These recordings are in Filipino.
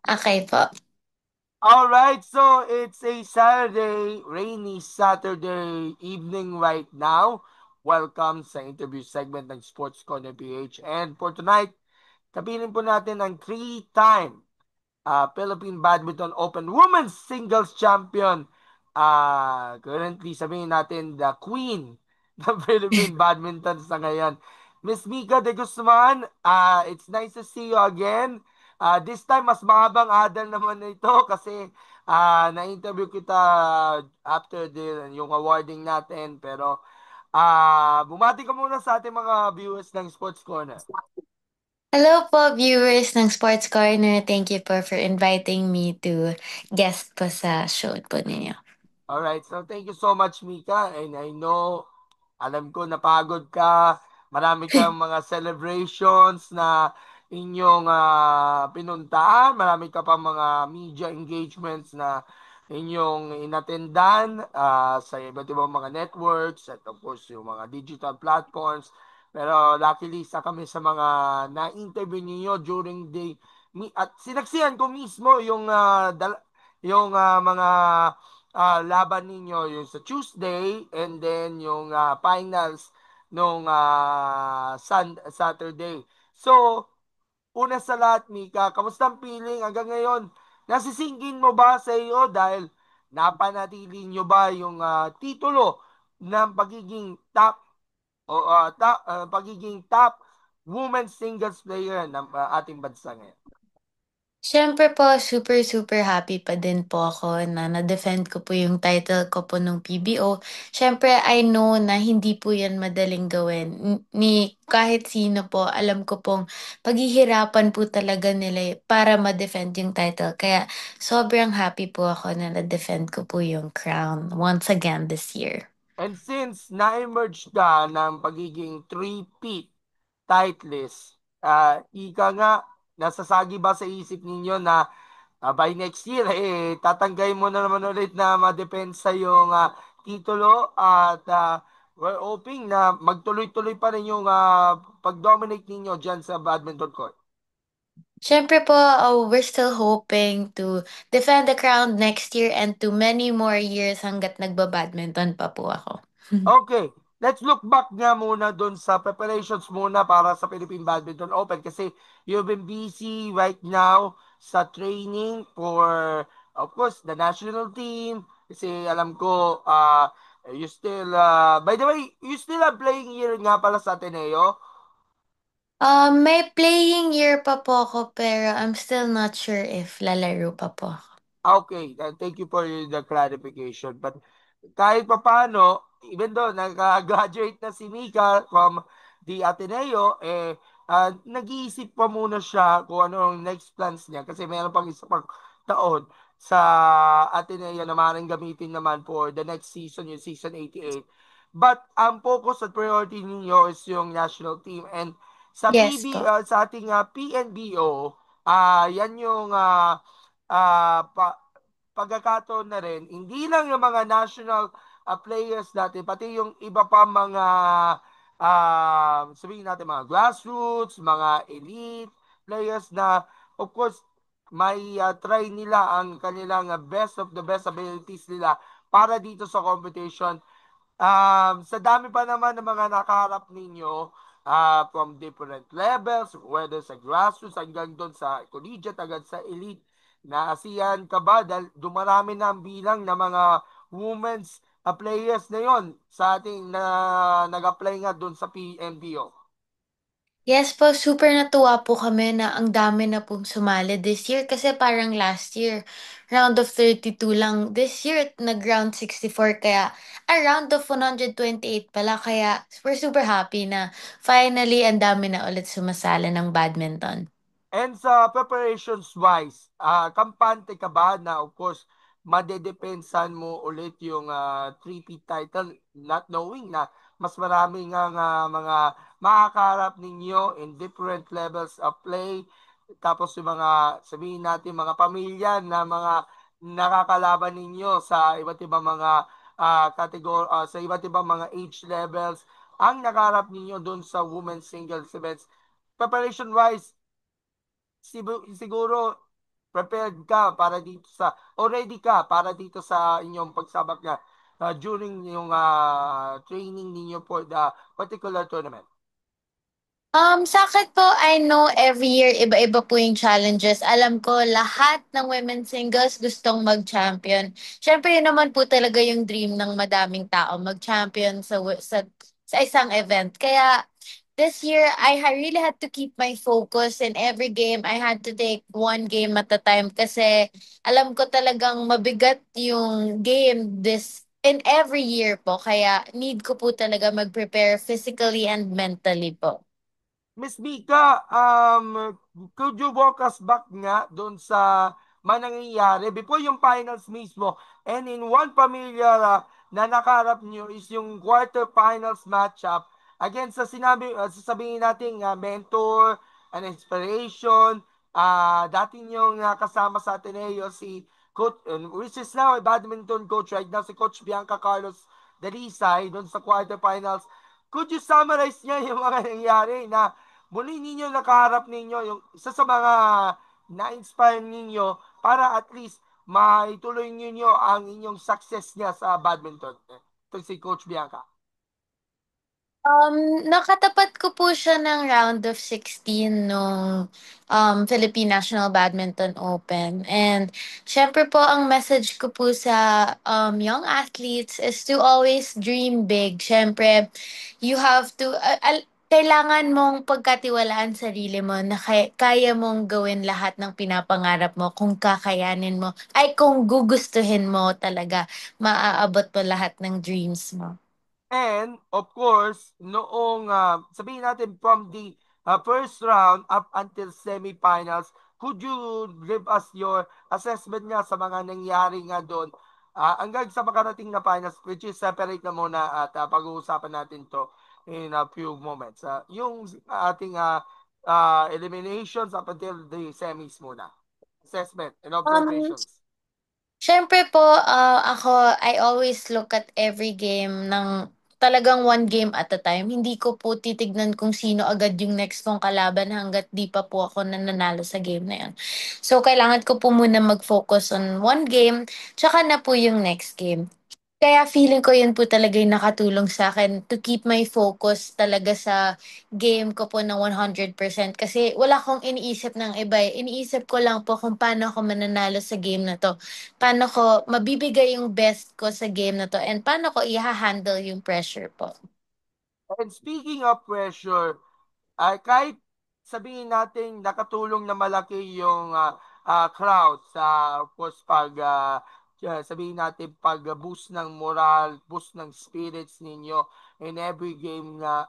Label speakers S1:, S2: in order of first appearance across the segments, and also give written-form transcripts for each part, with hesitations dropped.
S1: Okay po.
S2: Alright, so it's a Saturday, rainy Saturday evening right now. Welcome sa interview segment ng Sports Corner PH. And for tonight, kapiling po natin ang three-time Philippine Badminton Open Women's Singles Champion. Currently, sabihin natin, the queen ng Philippine Badminton sa ngayon. Miss Mika de Guzman, it's nice to see you again. This time, mas mahabang adal naman na ito kasi na-interview kita after yung awarding natin. Pero bumati ka muna sa ating mga viewers ng Sports Corner.
S1: Hello po, viewers ng Sports Corner. Thank you po for inviting me to guest po sa show po ninyo.
S2: Alright, so thank you so much, Mika. And I know, alam ko napagod ka. Marami kang mga celebrations na inyong pinuntahan. Marami ka pa mga media engagements na inyong inattendan sa iba't ibang mga networks at of course yung mga digital platforms. Pero luckily, isa kami sa mga na-interview niyo during at sinaksihan ko mismo yung mga laban ninyo yung sa Tuesday and then yung finals nung Saturday. So, una sa lahat, Mika, kamusta ang feeling hanggang ngayon? Nasisingin mo ba sa iyo dahil napanatili nyo ba yung titulo ng pagiging top women's singles player ng ating bansa ngayon?
S1: Siyempre po, super super happy pa din po ako na na-defend ko po yung title ko po nung PBO. Siyempre, I know na hindi po yan madaling gawin. Ni kahit sino po, alam ko pong paghihirapan po talaga nila para ma-defend yung title. Kaya sobrang happy po ako na na-defend ko po yung crown once again this year.
S2: And since na-emerge ka ng pagiging three-peat titleist, ika nga, nasasagi ba sa isip ninyo na by next year, tatanggay mo na naman ulit na madepensa yung titulo at we're hoping na magtuloy-tuloy pa rin yung pag-dominate ninyo dyan sa badminton court.
S1: Siyempre po, we're still hoping to defend the crown next year and to many more years hanggat nagba-badminton pa po ako.
S2: Okay, let's look back nga muna doon sa preparations muna para sa Philippine Badminton Open kasi you've been busy right now sa training for, of course, the national team. Kasi alam ko, you still, by the way, you still are playing here nga pala sa Ateneo.
S1: May playing year pa po ako pero I'm still not sure if lalaro pa po ako.
S2: Okay, thank you for the clarification. But kahit pa paano, even though nag-graduate na si Mika from the Ateneo, nag-iisip pa muna siya kung ano ang next plans niya kasi meron pang isa pang taon sa Ateneo na maaaring gamitin naman for the next season, yung season 88. But ang focus at priority ninyo is yung national team and sa
S1: Yes po.
S2: sa ating PNBO, yan yung pagkakataon na rin, hindi lang yung mga national players natin, pati yung iba pa mga, sabihin natin, mga grassroots, mga elite players na, of course, may try nila ang kanilang best of the best abilities nila para dito sa competition. Sa dami pa naman ng mga nakaharap ninyo from different levels, whether sa grassroots hanggang doon sa collegiate, hanggang sa elite, naasiyan ka ba dahil dumarami na ang bilang ng mga women's players na yon sa ating na nag-apply nga doon sa PNBO?
S1: Yes po, super natuwa po kami na ang dami na pong sumali this year kasi parang last year, round of 32 lang. This year, nag-round 64 kaya round of 128 pala kaya we're super happy na finally ang dami na ulit sumasali ng badminton.
S2: And sa preparations wise, kampante ka ba na of course madedepensan mo ulit yung 3P title not knowing na mas marami nga mga makakaharap ninyo in different levels of play. Tapos yung mga sabihin natin mga pamilya na mga nakakalaban ninyo sa iba't ibang mga sa iba't ibang mga age levels ang nakaharap ninyo doon sa women's singles events. Preparation wise, siguro prepared ka para dito sa, o ready ka para dito sa inyong pagsabak na during yung training ninyo for the particular tournament?
S1: Sa akin po, I know every year iba-iba po yung challenges. Alam ko lahat ng women's singles gustong mag-champion. Siyempre, yun naman po talaga yung dream ng madaming tao, mag-champion sa isang event. Kaya, this year, really had to keep my focus in every game. I had to take one game at a time kasi alam ko talagang mabigat yung game in every year po. Kaya, need ko po talaga mag-prepare physically and mentally po.
S2: Miss Mika, could you walk us back nga doon sa manangyayari before yung finals mismo? And in one familiar na nakaharap nyo is yung quarterfinals matchup against sa sasabihin natin mentor, an inspiration, dati yung kasama sa Ateneo si Coach, which is now a badminton coach right now, si Coach Bianca Carlos Dalisay doon sa quarterfinals. Could you summarize niya yung mga nangyari na muli ninyo nakaharap ninyo yung isa sa mga na-inspire ninyo para at least maituloy ninyo ang inyong success niya sa badminton? Ito si Coach Bianca.
S1: Nakatapat ko po siya ng round of 16 nung Philippine National Badminton Open. And syempre po, ang message ko po sa young athletes is to always dream big. Syempre, you have to, kailangan mong pagkatiwalaan sarili mo na kaya mong gawin lahat ng pinapangarap mo kung kakayanin mo, ay kung gugustuhin mo talaga, maaabot mo lahat ng dreams mo.
S2: And of course, noong sabihin natin from the first round up until semifinals, could you give us your assessment nga sa mga nangyari nga doon hanggang sa makarating na finals, which is separate na muna at pag-uusapan natin to in a few moments. Yung ating eliminations up until the semis muna. Assessment and
S1: Um,
S2: observations.
S1: Siyempre po, I always look at every game ng talagang one game at a time. Hindi ko po titignan kung sino agad yung next kong kalaban hanggat di pa po ako nananalo sa game na yun. So, kailangan ko po muna mag-focus on one game, tsaka na po yung next game. Kaya feeling ko yun po talaga yung nakatulong sa akin to keep my focus talaga sa game ko po ng 100% kasi wala akong iniisip ng iba eh. Iniisip ko lang po kung paano ako mananalo sa game na to. Paano ko mabibigay yung best ko sa game na to and paano ko i-handle yung pressure po.
S2: And speaking of pressure, ay kahit sabihin natin nakatulong na malaki yung crowd sa of course pag sabihin natin pag boost ng moral, boost ng spirits ninyo in every game na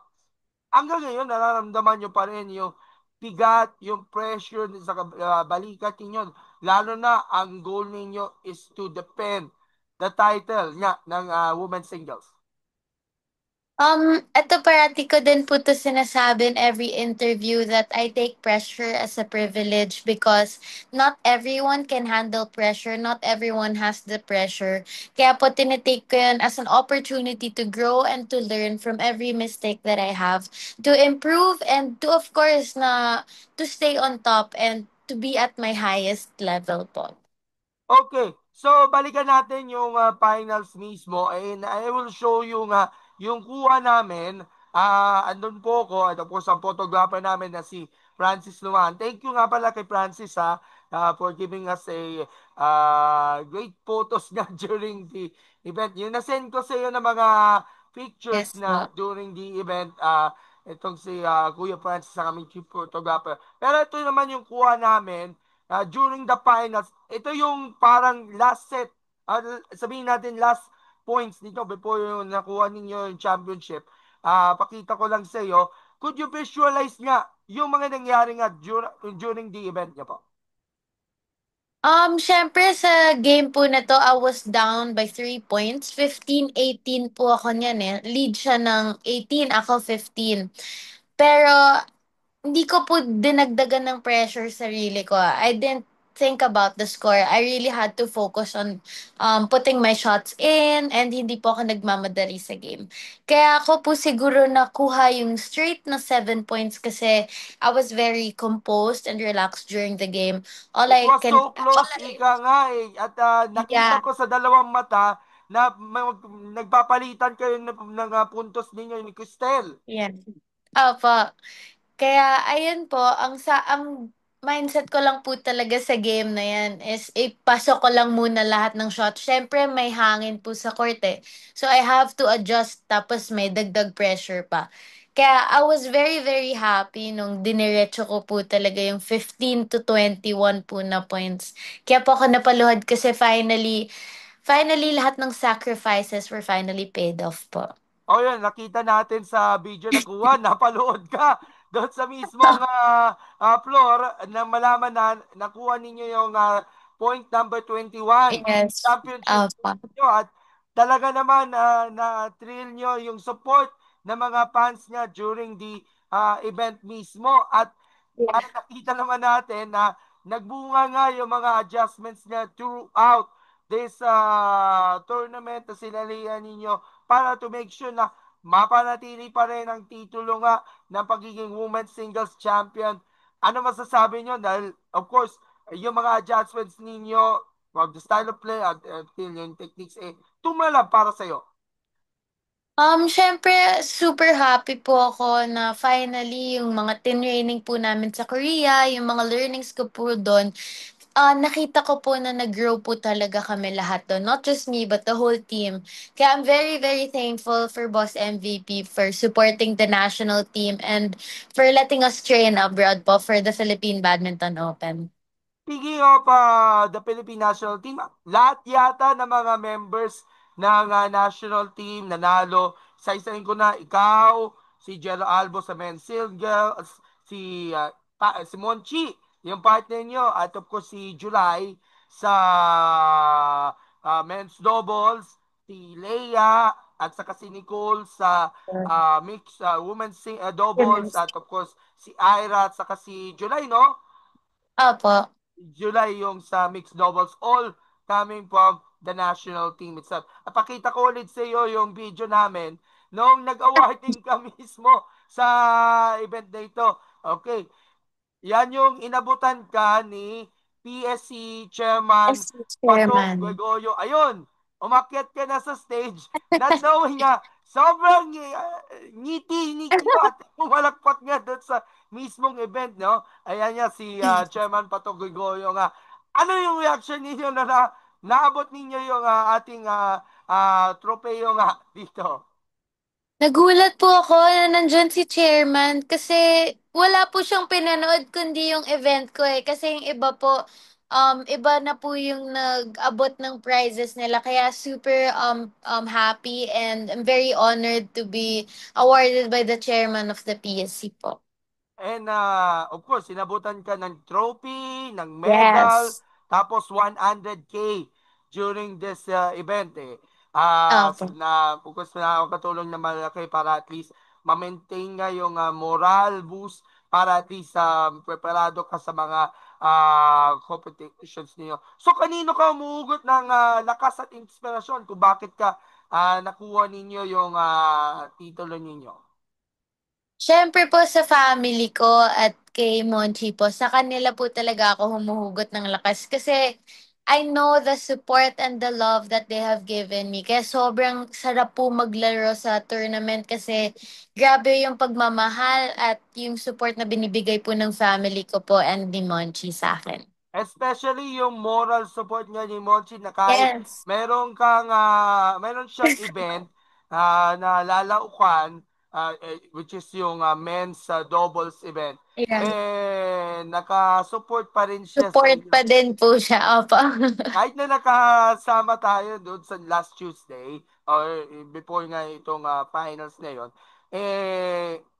S2: hanggang ngayon nararamdaman nyo pa rin yung bigat, yung pressure sa balikat ninyo. Lalo na ang goal ninyo is to defend the title nga ng women's singles.
S1: Eto parati ko din po 'to sinasabi in every interview that I take pressure as a privilege because not everyone can handle pressure, not everyone has the pressure. Kaya po tinitake ko yun as an opportunity to grow and to learn from every mistake that I have, to improve and to of course na to stay on top and to be at my highest level po.
S2: Okay, so balikan natin yung finals mismo and I will show you nga yung kuha namin. Andun po ko at of course ang photographer namin na si Francis Luan. Thank you nga pala kay Francis for giving us a great photos nga during the event. Yung nasend ko sa iyo ng mga pictures
S1: Yes
S2: na
S1: po.
S2: during the event. Itong si Kuya Francis sa aming chief photographer. Pero ito naman yung kuha namin during the finals. Ito yung parang last set, sabihin natin last points nito before yung nakuha ninyo yung championship. Pakita ko lang sa iyo. Could you visualize nga yung mga nangyari nga during the event niya po?
S1: Syempre sa game po na 'to, I was down by 3 points. 15-18 po ako niyan, eh. Lead siya ng 18, ako 15. Pero hindi ko po dinagdagan ng pressure sarili ko. I didn't think about the score. I really had to focus on putting my shots in and hindi po ako nagmamadali sa game. Kaya ako po siguro nakuha yung straight na 7 points kasi I was very composed and relaxed during the game. All
S2: It
S1: I
S2: was
S1: can,
S2: so close, ika nga eh. At nakita
S1: yeah,
S2: ko sa dalawang mata na nagpapalitan kayo ng puntos ninyo ni Cristel.
S1: yeah. Opo. Kaya ayun po, ang mindset ko lang po talaga sa game na yan is ipasok ko lang muna lahat ng shot. Siyempre may hangin po sa court eh. So I have to adjust tapos may dagdag pressure pa. Kaya I was very very happy nung diniretso ko po talaga yung 15-21 po na points. Kaya po ako napaluhod kasi finally lahat ng sacrifices were finally paid off po.
S2: O yun, nakita natin sa video na kuha, napalood ka doon sa mismong floor na malaman na nakuha ninyo yung point number 21,
S1: Yes.
S2: championship
S1: Opo.
S2: nyo at talaga naman na-thrill nyo yung support ng mga fans niya during the event mismo at nakita naman natin na nagbunga nga yung mga adjustments niya throughout this tournament na sinalihan ninyo para to make sure na mapanatili pa rin ang titulo nga ng pagiging women's singles champion. Ano masasabi nyo? Dahil, of course, yung mga adjustments ninyo from the style of play at yung techniques, tumalab para sa'yo.
S1: Syempre super happy po ako na finally yung mga tinraining po namin sa Korea, yung mga learnings ko po doon, nakita ko po na nag-grow po talaga kami lahat doon. Not just me, but the whole team. Kaya I'm very, very thankful for Boss MVP for supporting the national team and for letting us train abroad po for the Philippine Badminton Open.
S2: Speaking of the Philippine national team, lahat yata ng mga members ng national team nanalo. Sa isahin ko na ikaw, si Jello Albo sa men's singles, si Monchi, yung partner nyo, at of course si July sa men's doubles, si Leia, at saka si Nicole sa mixed women's doubles,
S1: Yes.
S2: at of course si Ira, at saka si July, no?
S1: Opo.
S2: July yung sa mixed doubles, all coming from the national team itself. At pakita ko ulit sa iyo yung video namin noong nag-awarding ka mismo sa event na ito. Okay, yan yung inabutan ka ni PSC Chairman
S1: Yes,
S2: Pato
S1: Chairman.
S2: Gregorio. Ayun, umakyat ka na sa stage, not knowing nga, sobrang ngiti-ngiti mo at pumalakpak nga doon sa mismong event, no? Ayan nga si Chairman Pato Gregorio nga. Ano yung reaction ninyo na naabot ninyo yung ating tropeo nga dito?
S1: Nagulat po ako na nandyan si Chairman kasi wala po siyang pinanood kundi yung event ko eh. Kasi yung iba po, iba na po yung nag-abot ng prizes nila. Kaya super happy and I'm very honored to be awarded by the Chairman of the PSC po.
S2: And of course, sinabutan ka ng trophy, ng medal,
S1: Yes.
S2: tapos 100K during this event eh.
S1: Okay.
S2: Of course, nakakatulong na malaki para at least ma-maintain nga yung moral boost para at least preparado ka sa mga competitions niyo. So, kanino ka umuugot ng lakas at inspirasyon kung bakit ka nakuha ninyo yung titulo ninyo?
S1: Siyempre po sa family ko at kay Monchi po, sa kanila po talaga ako humuhugot ng lakas kasi I know the support and the love that they have given me. Kaya sobrang sarap po maglaro sa tournament kasi grabe yung pagmamahal at yung support na binibigay po ng family ko po and ni Monchi sa akin.
S2: Especially yung moral support niya ni Monchi na kahit
S1: Yes.
S2: meron siyang event na lalaukan, which is yung men's doubles event,
S1: Yeah.
S2: nakasupport pa rin siya sa
S1: Support
S2: inyo.
S1: pa din po siya, opo.
S2: Kahit na nakasama tayo doon sa last Tuesday or before nga itong finals na yon,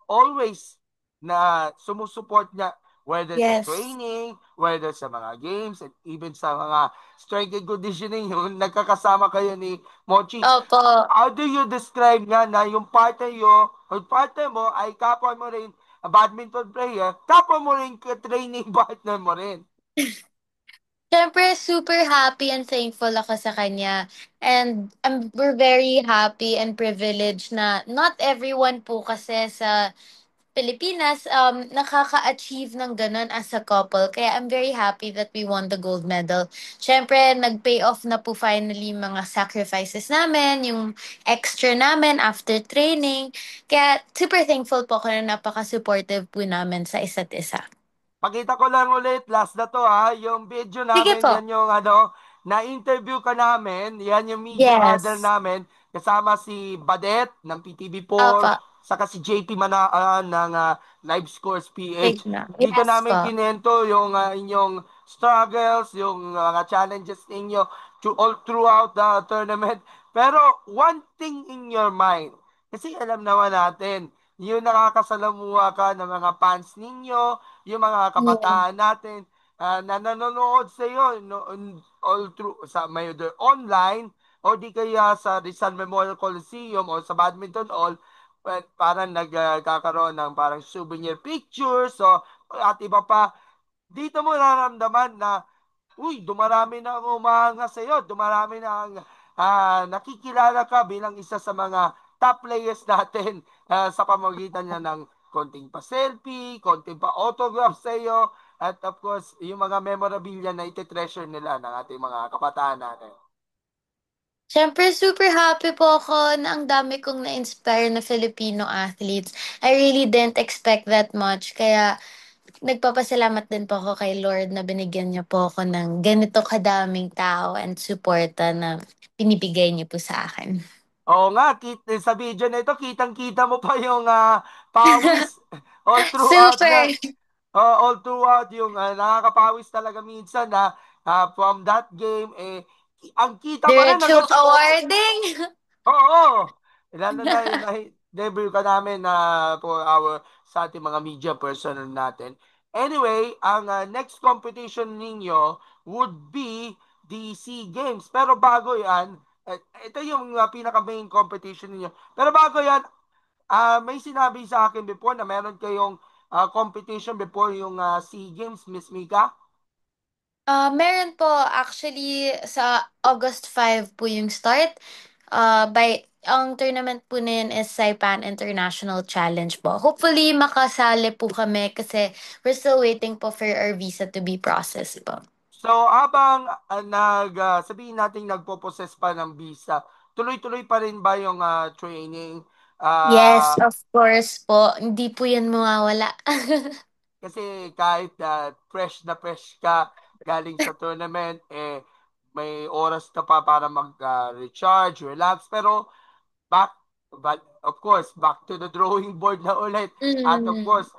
S2: always na sumusuport niya whether sa
S1: Yes.
S2: training, whether sa mga games, and even sa mga strength and conditioning, yung nagkakasama kayo ni Mochi.
S1: Opo.
S2: How do you describe nga na yung partner mo ay kapwa mo rin, a badminton player, kapwa mo rin training partner mo rin?
S1: Siyempre, super happy and thankful ako sa kanya. And we're very happy and privileged na not everyone po kasi sa Pilipinas nakaka-achieve ng ganun as a couple. Kaya I'm very happy that we won the gold medal. Siyempre, nag-pay off na po finally mga sacrifices namin, yung extra namin after training. Kaya super thankful po ako na napaka-supportive po namin sa isa't isa.
S2: Pakita ko lang ulit, last na to ha, yung video
S1: Sige
S2: namin,
S1: po.
S2: yan yung na-interview ka namin, yan yung media huddle
S1: Yes.
S2: namin, kasama si Badet ng PTV4,
S1: Apa.
S2: saka si JP Manaan ng Live Scores PH.
S1: Big na.
S2: Dito
S1: Yes
S2: namin
S1: po.
S2: kinento yung inyong struggles, yung mga challenges ninyo all throughout the tournament. Pero one thing in your mind, kasi alam naman natin, yung nakakasalamuha ka ng mga fans ninyo, yung mga
S1: Yeah.
S2: kabataan natin na nanonood sa iyo no, all through sa may either online o di kaya sa Rizal Memorial Coliseum o sa Badminton Hall parang nagkakaroon ng parang souvenir pictures so at iba pa dito mo nararamdaman na uy, dumarami na ang umahanga sa iyo, dumarami na ang nakikilala ka bilang isa sa mga top players natin sa pamamagitan niya ng konting pa-selfie, konting pa-autograph sa iyo, at of course, yung mga memorabilia na iti-treasure nila ng ating mga kabataan natin.
S1: Siyempre, super happy po ako na ang dami kong na-inspire na Filipino athletes. I really didn't expect that much. Kaya, nagpapasalamat din po ako kay Lord na binigyan niya po ako ng ganito kadaming tao and suporta na pinibigay niyo po sa akin.
S2: Oo nga, sa video na ito, kitang-kita mo pa yung pawis all throughout nga.
S1: Super!
S2: All throughout yung nakakapawis talaga minsan na from that game, ang kita pa rin hanggang
S1: Diretsong awarding!
S2: Oo. Lalo na yung debut ka namin na for our sa ating mga media personnel natin. Anyway, ang next competition ninyo would be the SEA Games. Pero bago yan, ito yung pinaka main competition ninyo. Pero bago yan, may sinabi sa akin before na meron kayong competition before yung SEA Games, Miss Mika.
S1: Meron po actually sa August 5 po yung start. Ang tournament po na yun is Saipan International Challenge po. Hopefully makasali po kami kasi we're still waiting po for our visa to be processed po.
S2: So, habang sabihin natin nagpo-process pa ng visa, tuloy-tuloy pa rin ba yung training?
S1: Yes,
S2: Ah,
S1: of course po. Hindi po yan mawawala.
S2: Kasi kahit fresh na fresh ka galing sa tournament, may oras ka pa para mag-recharge, relax. Pero back but of course back to the drawing board na ulit at of
S1: Mm.
S2: course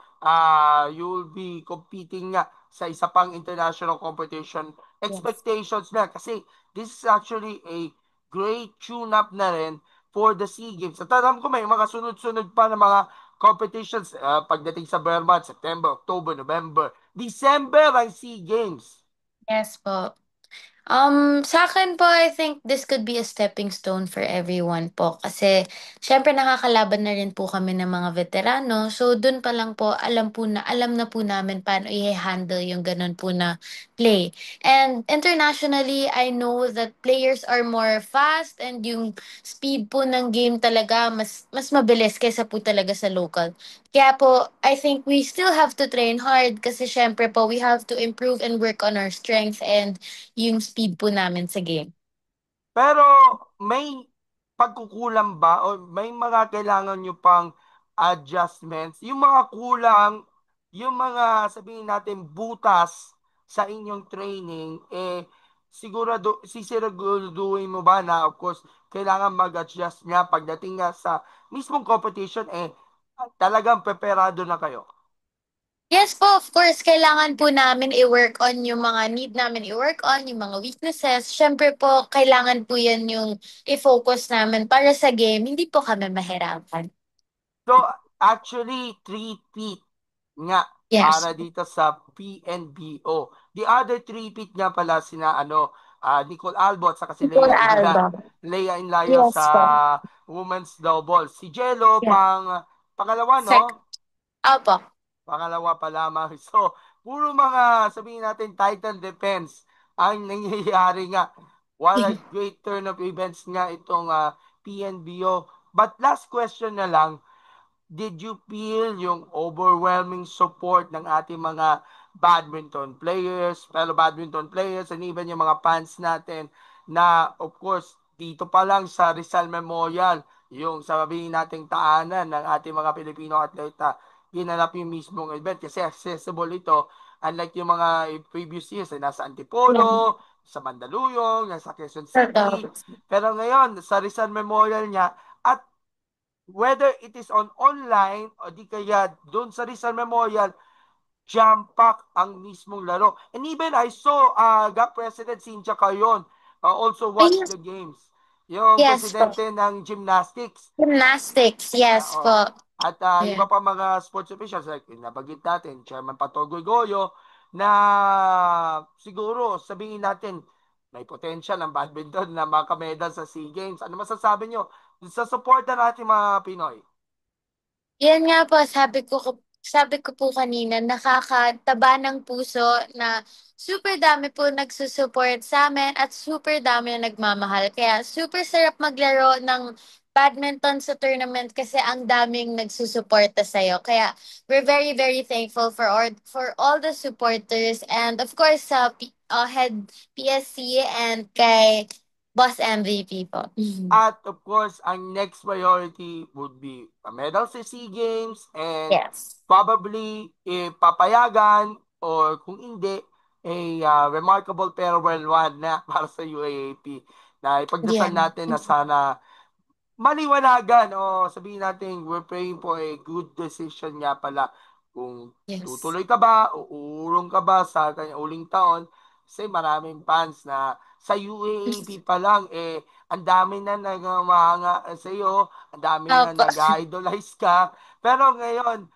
S2: you'll be competing nga sa isa pang international competition
S1: Yes.
S2: expectations na kasi this is actually a great tune-up na rin for the SEA Games at alam ko may mga sunod-sunod pa na mga competitions pagdating sa Burma, September, October, November, December ang SEA Games.
S1: Yes po. Sa akin po, I think this could be a stepping stone for everyone po. Kasi, syempre nakakalaban na rin po kami ng mga veterano. So, dun pa lang po, alam na po namin paano i-handle yung ganun po na play. And internationally, I know that players are more fast and yung speed po ng game talaga mas mabilis kaysa po talaga sa local. Kaya po, I think we still have to train hard kasi syempre po, we have to improve and work on our strength and yung speed po namin sa game.
S2: Pero may pagkukulang ba o may mga kailangan nyo pang adjustments? Yung mga kulang, yung mga sabihin natin butas sa inyong training, sisiguraduhin mo ba na of course kailangan mag-adjust niya pagdating nga sa mismong competition, talagang preparado na kayo?
S1: Yes po, of course, kailangan po namin i-work on yung mga need namin i-work on, yung mga weaknesses. Siyempre po, kailangan po yan yung i-focus namin para sa game, hindi po kami mahirapan.
S2: So, actually, 3 feet nga
S1: Yes.
S2: para dito sa PNBO. The other 3 feet nga pala sina Nicole Albo at saka si
S1: Nicole Alba.
S2: Leia Inlayo sa
S1: Yes po.
S2: women's double. Si Jello
S1: Yeah.
S2: pangalawa,
S1: Sec.
S2: no?
S1: Opo.
S2: Pangalawa pa lamang. So, puro mga sabihin natin title defense ang nangyayari nga. What a great turn of events nga itong PNBO. But last question na lang, did you feel yung overwhelming support ng ating mga badminton players, fellow badminton players, and even yung mga fans natin na, of course, dito pa lang sa Rizal Memorial, yung sabihin nating taanan ng ating mga Pilipino atleta, ginanap yung mismong event kasi accessible ito. Unlike yung mga previous years, nasa Antipolo, sa Mandaluyong, nasa Quezon City.
S1: Totoo.
S2: Pero ngayon, sa Rizal Memorial niya, at whether it is on online o di kaya doon sa Rizal Memorial, jam-pack ang mismong laro. And even I saw GAP President Cynthia Cayon also watch
S1: Ay,
S2: the games. Yung
S1: yes po.
S2: presidente ng gymnastics.
S1: Gymnastics, yes
S2: Oo.
S1: po.
S2: At iba
S1: Yeah.
S2: pa mga sports officials like nabagit natin, Chairman Patogoy Goyo, na siguro sabihin natin may potential ng badminton na makamedal sa SEA Games. Ano masasabi nyo sa suporta natin mga Pinoy?
S1: Yan nga po, sabi ko po kanina, nakakataba ng puso na super dami po nagsusupport sa amin at super dami na nagmamahal. Kaya super sarap maglaro ng badminton sa tournament kasi ang daming nagsusuporta sa'yo. Kaya we're very, very thankful for all the supporters and of course sa head PSC and kay Boss MVP po.
S2: At of course, ang next priority would be a medal sa SEA Games and
S1: Yes.
S2: probably papayagan or kung hindi, a remarkable farewell one na para sa UAAP na ipagdasal
S1: Yeah.
S2: natin na sana maliwanagan o sabihin natin we're praying for a good decision nga pala kung
S1: Yes.
S2: tutuloy ka ba o uurong ka ba sa kanyang uling taon kasi maraming fans na sa UAAP pa lang ang dami na nagmamanga sa iyo, ang dami na
S1: Opo.
S2: nag-idolize ka pero ngayon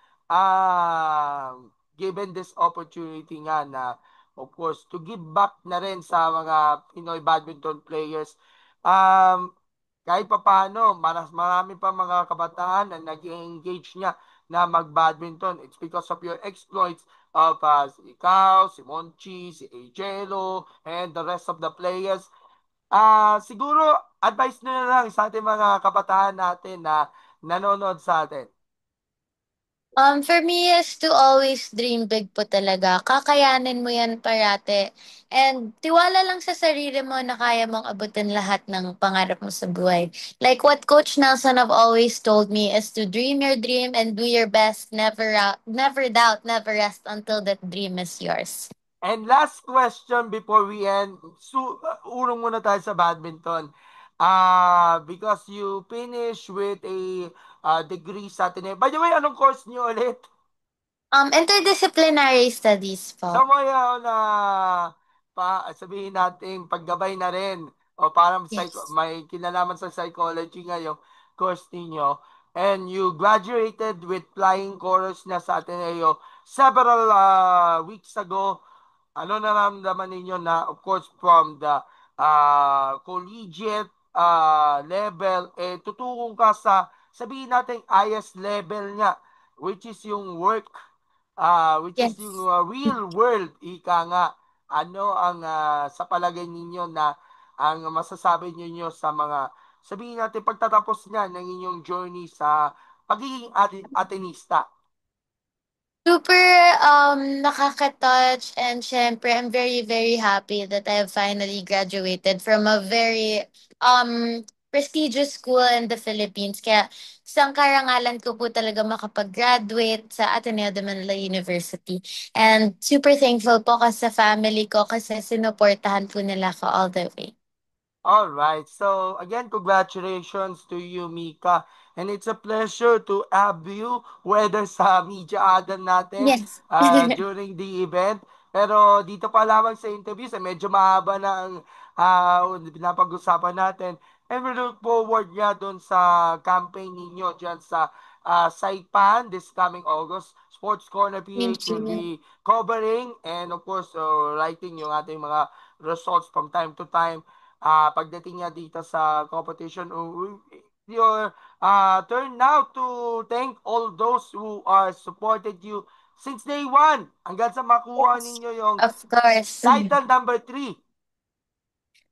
S2: given this opportunity nga na of course to give back na rin sa mga Pinoy badminton players um kahit papaano, marami pa mga kabataan na nag-engage niya na mag-badminton. It's because of your exploits of si ikaw, si Monchi, si Angelo, and the rest of the players. Siguro, advice nyo na lang sa ating mga kabataan natin na nanonood sa atin.
S1: For me is to always dream big po talaga. Kakayanin mo yan parate. And tiwala lang sa sarili mo na kaya mong abutin lahat ng pangarap mo sa buhay. Like what Coach Nelson have always told me is to dream your dream and do your best. Never doubt, never rest until that dream is yours.
S2: And last question before we end. Urong muna tayo sa badminton. Because you finish with a degree sa Ateneo. By the way, anong course niyo ulit?
S1: Interdisciplinary studies
S2: Sa
S1: po.
S2: mga na sabihin natin paggabay na rin o parang
S1: Yes.
S2: may kinalaman sa psychology nga yung course ninyo and you graduated with flying colors na sa Ateneo several weeks ago. Ano naramdaman ninyo na of course from the collegiate level tutulong ka sa sabihin natin highest level niya which is yung work which is yung
S1: Yes.
S2: real world, ika nga. Ano ang sa palagay ninyo na ang masasabi ninyo sa mga, sabihin natin, pagtatapos nga ng inyong journey sa pagiging atenista?
S1: Super nakaka-touch and syempre I'm very very happy that I have finally graduated from a very prestigious school in the Philippines. Kaya isang karangalan ko po talaga makapag-graduate sa Ateneo de Manila University. And super thankful po kasi sa family ko kasi sinuportahan po nila ako all the way.
S2: All right. So again, congratulations to you, Mika. And it's a pleasure to have you, whether sa media adam natin
S1: Yes.
S2: during the event. Pero dito pa lamang sa interviews, medyo mahaba na ang pinapag-usapan natin. And we look forward nga doon sa campaign ninyo dyan sa Saipan this coming August. Sports Corner
S1: Thank
S2: PH will
S1: you.
S2: be covering and of course writing yung ating mga results from time to time pagdating niya dito sa competition. Your turn now to thank all those who are supported you since day one hanggang sa makuha
S1: Yes.
S2: ninyo yung
S1: Of course.
S2: title number 3.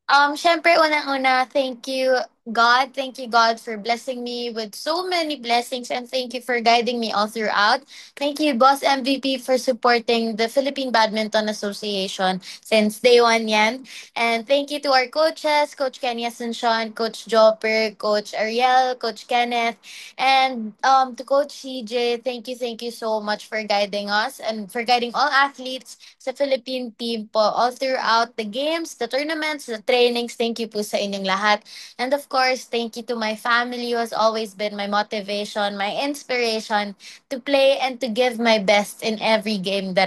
S1: Syempre, unang-una, thank you, God. Thank you, God, for blessing me with so many blessings, and thank you for guiding me all throughout. Thank you, Boss MVP, for supporting the Philippine Badminton Association since day one yan. And thank you to our coaches, Coach Kenny Asuncion, Coach Jopper, Coach Ariel, Coach Kenneth, and to Coach CJ. Thank you so much for guiding us and for guiding all athletes sa Philippine team po all throughout the games, the tournaments, the trainings. Thank you po sa inyong lahat. And of course, thank you to my family who has always been my motivation, my inspiration to play and to give my best in every game that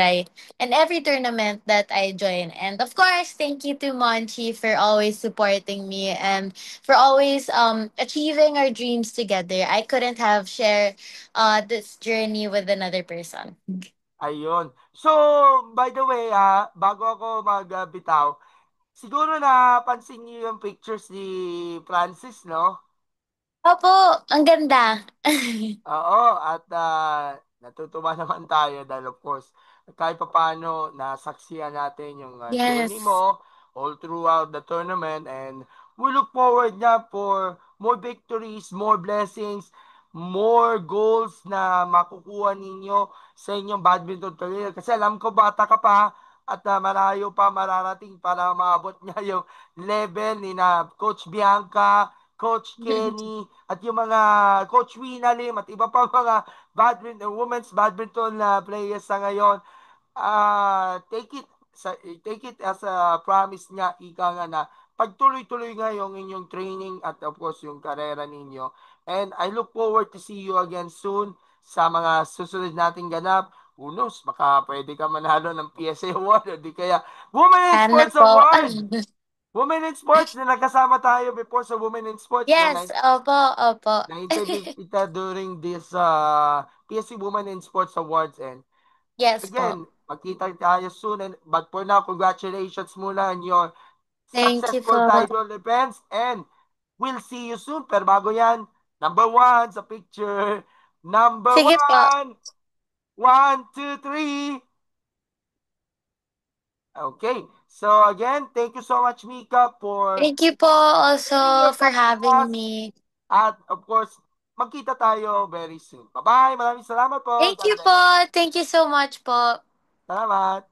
S1: in every tournament that I join. And of course, thank you to Monchi for always supporting me and for always achieving our dreams together. I couldn't have shared this journey with another person.
S2: Ayun. So, by the way, bago ako magbitaw, siguro napansin niyo yung pictures ni Francis, no?
S1: Opo, ang ganda.
S2: Oo, at natutuwa naman tayo dahil of course, kahit papaano nasaksihan natin yung journey
S1: Yes.
S2: mo all throughout the tournament and we look forward na for more victories, more blessings, more goals na makukuha ninyo sa inyong badminton career. Kasi alam ko bata ka pa at malayo pa mararating para maabot niya yung level ni na Coach Bianca, Coach Kenny, at yung mga Coach Wina Lim at iba pa mga women's badminton na players sa ngayon, take it take it as a promise niya, ika nga na pagtuloy-tuloy nga yung inyong training at of course yung karera ninyo. And I look forward to see you again soon sa mga susunod nating ganap. Who knows, baka pwede ka manalo ng PSA Award o di kaya Women in
S1: Sana
S2: Sports
S1: po.
S2: Award! Women in Sports na nagkasama tayo before sa Women in Sports no,
S1: Yes, opo, opo.
S2: na-interview kita during this PSC Women in Sports Awards and
S1: Yes po.
S2: again, magkita tayo soon and but for now, congratulations muna on your
S1: Thank you
S2: successful
S1: po.
S2: title defense and we'll see you soon. Pero bago yan, number one sa picture. Number
S1: Sige po.
S2: one. One, two, three. Okay. So again, thank you so much, Mika, for
S1: Thank you po
S2: sharing your
S1: also for
S2: time with
S1: having
S2: us.
S1: me.
S2: At of course, magkita tayo very soon. Bye-bye. Maraming salamat po.
S1: Thank
S2: God
S1: you
S2: bless.
S1: po. Thank you so much po.
S2: Salamat.